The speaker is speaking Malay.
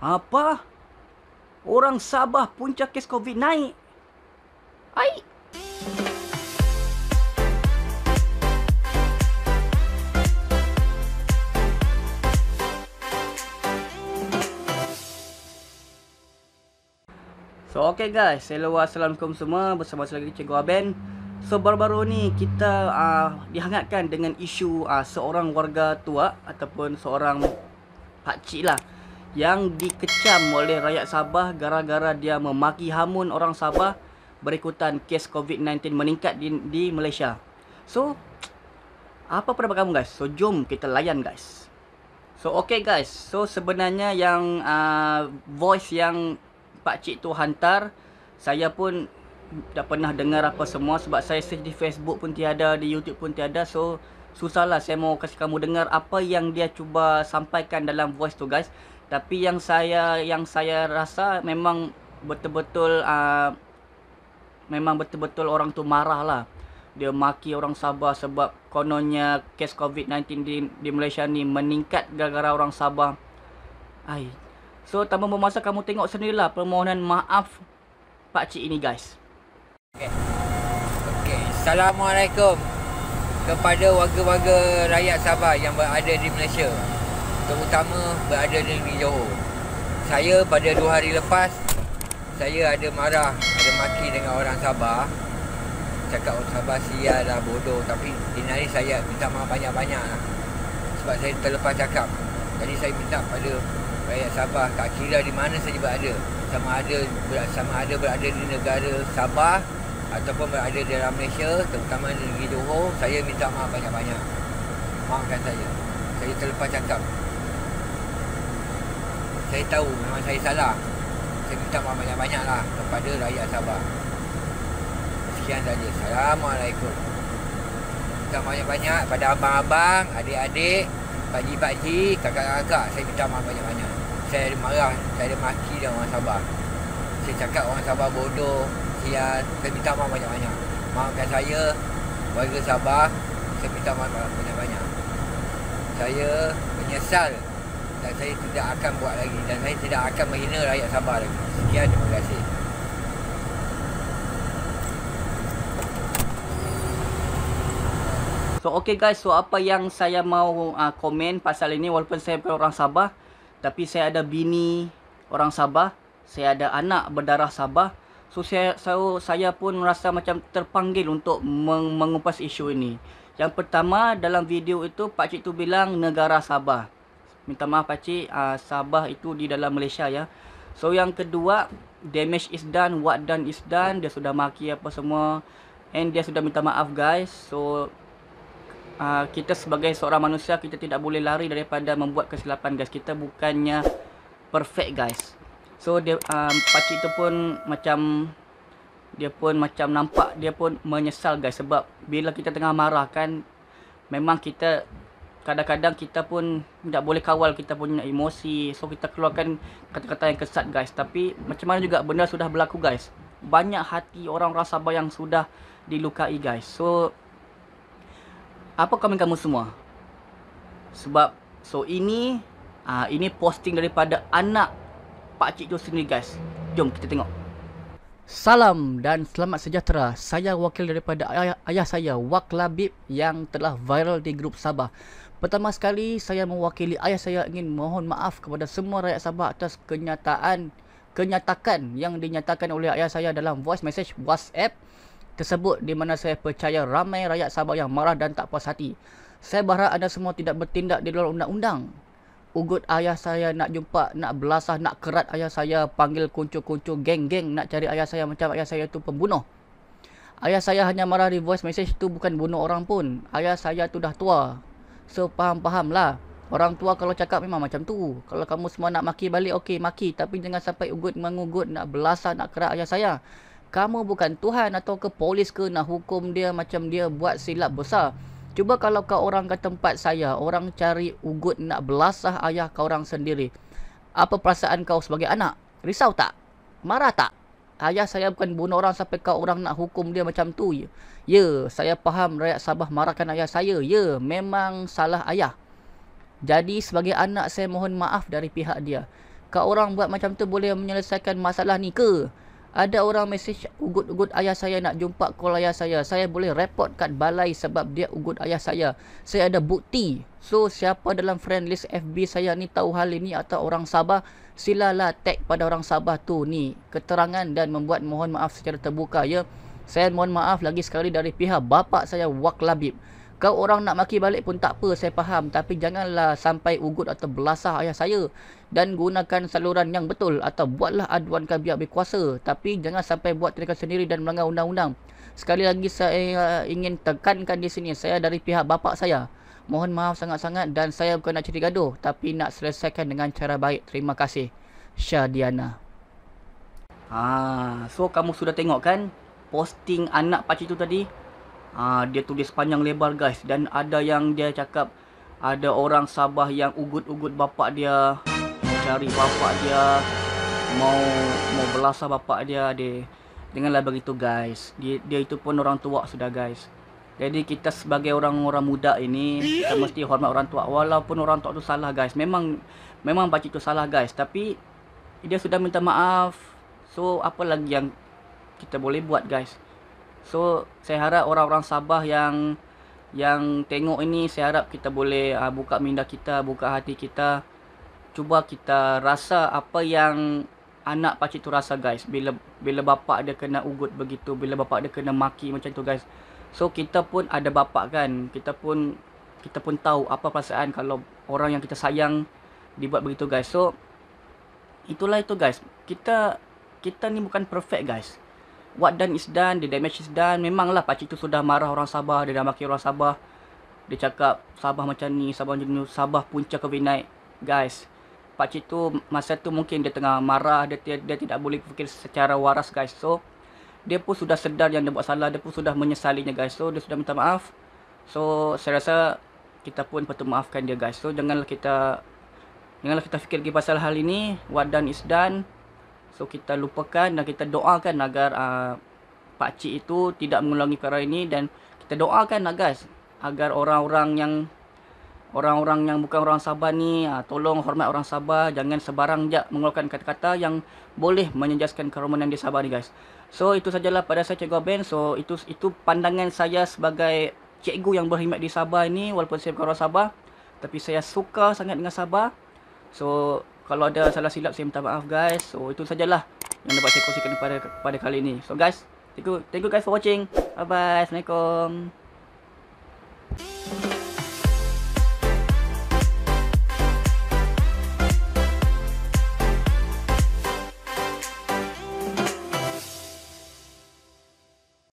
Apa? Orang Sabah punca kes COVID naik? Ai. So okay guys, hello, assalamualaikum semua. Bersama saya lagi Cikgu Aben. So baru-baru ni kita dihangatkan dengan isu seorang warga tua ataupun seorang pakcik lah yang dikecam oleh rakyat Sabah gara-gara dia memaki hamun orang Sabah berikutan kes COVID-19 meningkat di Malaysia. So apa pendapat kamu guys? So jom kita layan guys. So okay guys, so sebenarnya yang voice yang pakcik tu hantar, saya pun tak pernah dengar apa semua sebab saya search di Facebook pun tiada, di YouTube pun tiada. So susahlah saya mau kasih kamu dengar apa yang dia cuba sampaikan dalam voice tu guys. Tapi yang saya rasa memang betul-betul orang tu marah lah. Dia maki orang Sabah sebab kononnya kes COVID-19 di Malaysia ni meningkat gara-gara orang Sabah. So tanpa bermasa kamu tengok sendirilah permohonan maaf pakcik ini guys. Okay. Assalamualaikum kepada warga-warga rakyat Sabah yang berada di Malaysia, terutama berada di negeri Johor. Saya pada 2 hari lepas, saya ada marah, ada maki dengan orang Sabah. Cakap orang Sabah sial lah, bodoh. Tapi ini hari saya minta maaf banyak-banyak lah. Sebab saya terlepas cakap. Jadi saya minta pada rakyat Sabah, tak kira di mana saja berada, sama ada berada di negara Sabah ataupun berada di dalam Malaysia, terutama di negeri Johor, saya minta maaf banyak-banyak. Maafkan saya terlepas cakap. Saya tahu memang saya salah. Saya minta maaf banyak-banyak lah kepada rakyat Sabah. Sekian saja. Assalamualaikum. Minta maaf banyak-banyak pada abang-abang, adik-adik, pakcik-pakcik, kakak-kakak. Saya minta maaf banyak-banyak. Saya ada marah, saya ada maki dengan orang Sabah. Saya cakap orang Sabah bodoh, sial. Saya minta maaf banyak-banyak. Maafkan saya, warga Sabah. Saya minta maaf banyak-banyak. Saya menyesal dan saya tidak akan buat lagi. Dan saya tidak akan menghina rakyat Sabah lagi. Sekian, terima kasih. So okay guys, so apa yang saya mau komen pasal ini, walaupun saya bukan orang Sabah, tapi saya ada bini orang Sabah, saya ada anak berdarah Sabah. So saya pun merasa macam terpanggil untuk mengupas isu ini. Yang pertama, dalam video itu pakcik tu bilang negara Sabah. Minta maaf pakcik, Sabah itu di dalam Malaysia ya. So yang kedua, damage is done, what done is done. Dia sudah maki apa semua, and dia sudah minta maaf guys. So kita sebagai seorang manusia, kita tidak boleh lari daripada membuat kesilapan guys. Kita bukannya perfect guys. So dia pakcik tu pun macam nampak dia pun menyesal guys. Sebab bila kita tengah marah kan, memang kita kadang-kadang kita pun tidak boleh kawal kita punya emosi. So kita keluarkan kata-kata yang kesat guys. Tapi macam mana juga benda sudah berlaku guys. Banyak hati orang-orang Sabah yang sudah dilukai guys. So apa komen kamu semua? Sebab ini posting daripada anak pakcik tu sendiri guys. Jom kita tengok. Salam dan selamat sejahtera. Saya wakil daripada ayah saya, Wak Labib, yang telah viral di grup Sabah. Pertama sekali saya mewakili ayah saya ingin mohon maaf kepada semua rakyat Sabah atas kenyatakan yang dinyatakan oleh ayah saya dalam voice message WhatsApp tersebut, di mana saya percaya ramai rakyat Sabah yang marah dan tak puas hati. Saya berharap anda semua tidak bertindak di luar undang-undang. Ugut ayah saya nak jumpa, nak belasah, nak kerat ayah saya, panggil kuncu-kuncu geng-geng nak cari ayah saya macam ayah saya tu pembunuh. Ayah saya hanya marah di voice message tu, bukan bunuh orang pun. Ayah saya tu dah tua. So faham-fahamlah. Orang tua kalau cakap memang macam tu. Kalau kamu semua nak maki balik, okey maki. Tapi jangan sampai ugut mengugut, nak belasah, nak kerat ayah saya. Kamu bukan Tuhan atau ke polis ke nak hukum dia macam dia buat silap besar. Cuba kalau kau orang ke tempat saya, orang cari ugut nak belasah ayah kau orang sendiri. Apa perasaan kau sebagai anak? Risau tak? Marah tak? Ayah saya bukan bunuh orang sampai kau orang nak hukum dia macam tu. Ya, saya faham rakyat Sabah marahkan ayah saya. Ya, memang salah ayah. Jadi sebagai anak saya mohon maaf dari pihak dia. Kau orang buat macam tu boleh menyelesaikan masalah ni ke? Ada orang mesej ugut-ugut ayah saya nak jumpa call ayah saya. Saya boleh report kat balai sebab dia ugut ayah saya. Saya ada bukti. So, siapa dalam friend list FB saya ni tahu hal ini atau orang Sabah, silalah tag pada orang Sabah tu ni keterangan dan membuat mohon maaf secara terbuka ya. Saya mohon maaf lagi sekali dari pihak bapa saya Wak Labib. Kau orang nak maki balik pun tak apa, saya faham. Tapi janganlah sampai ugut atau belasah ayah saya. Dan gunakan saluran yang betul. Atau buatlah aduan ke pihak berkuasa. Tapi jangan sampai buat tindakan sendiri dan melanggar undang-undang. Sekali lagi saya ingin tekankan di sini. Saya dari pihak bapa saya. Mohon maaf sangat-sangat dan saya bukan nak cari gaduh. Tapi nak selesaikan dengan cara baik. Terima kasih. Syadiana. So kamu sudah tengok kan posting anak pakcik tu tadi? Dia tulis panjang lebar guys. Dan ada yang dia cakap ada orang Sabah yang ugut-ugut bapak dia, cari bapak dia, mau belasah bapak dia. Janganlah begitu guys. Dia itu pun orang tua sudah guys. Jadi kita sebagai orang-orang muda ini, kita mesti hormat orang tua. Walaupun orang tua tu salah guys. Memang pakcik tu salah guys. Tapi dia sudah minta maaf. So apa lagi yang kita boleh buat guys. So saya harap orang-orang Sabah yang tengok ini, saya harap kita boleh buka minda kita, buka hati kita. Cuba kita rasa apa yang anak pakcik tu rasa guys. Bila bapak dia kena ugut begitu, bila bapak dia kena maki macam tu guys. So kita pun ada bapak kan. Kita pun tahu apa perasaan kalau orang yang kita sayang dibuat begitu guys. So itulah itu guys. Kita ni bukan perfect guys. What done is done, the damage is done. Memanglah pakcik tu sudah marah orang Sabah, dia dah maki orang Sabah. Dia cakap Sabah macam ni, Sabah macam ni, Sabah punca COVID naik. Guys, pakcik tu masa tu mungkin dia tengah marah, dia tidak boleh fikir secara waras guys. So dia pun sudah sedar yang dia buat salah, dia pun sudah menyesalinya guys. So dia sudah minta maaf. So saya rasa kita pun patut maafkan dia guys. So janganlah kita fikir lagi pasal hal ini. What done is done. So kita lupakan dan kita doakan agar pakcik itu tidak mengulangi perkara ini. Dan kita doakan lah guys, agar orang-orang yang bukan orang Sabah ni tolong hormat orang Sabah. Jangan sebarang je mengeluarkan kata-kata yang boleh menjejaskan kerumahan di Sabah ni guys. So itu sajalah pada saya Cikgu Ben. So itu pandangan saya sebagai cikgu yang berkhidmat di Sabah ini. Walaupun saya bukan orang Sabah, tapi saya suka sangat dengan Sabah. So kalau ada salah silap saya minta maaf guys. So itu sajalah yang dapat saya kongsikan pada kali ini. So guys, thank you guys for watching. Bye bye. Assalamualaikum.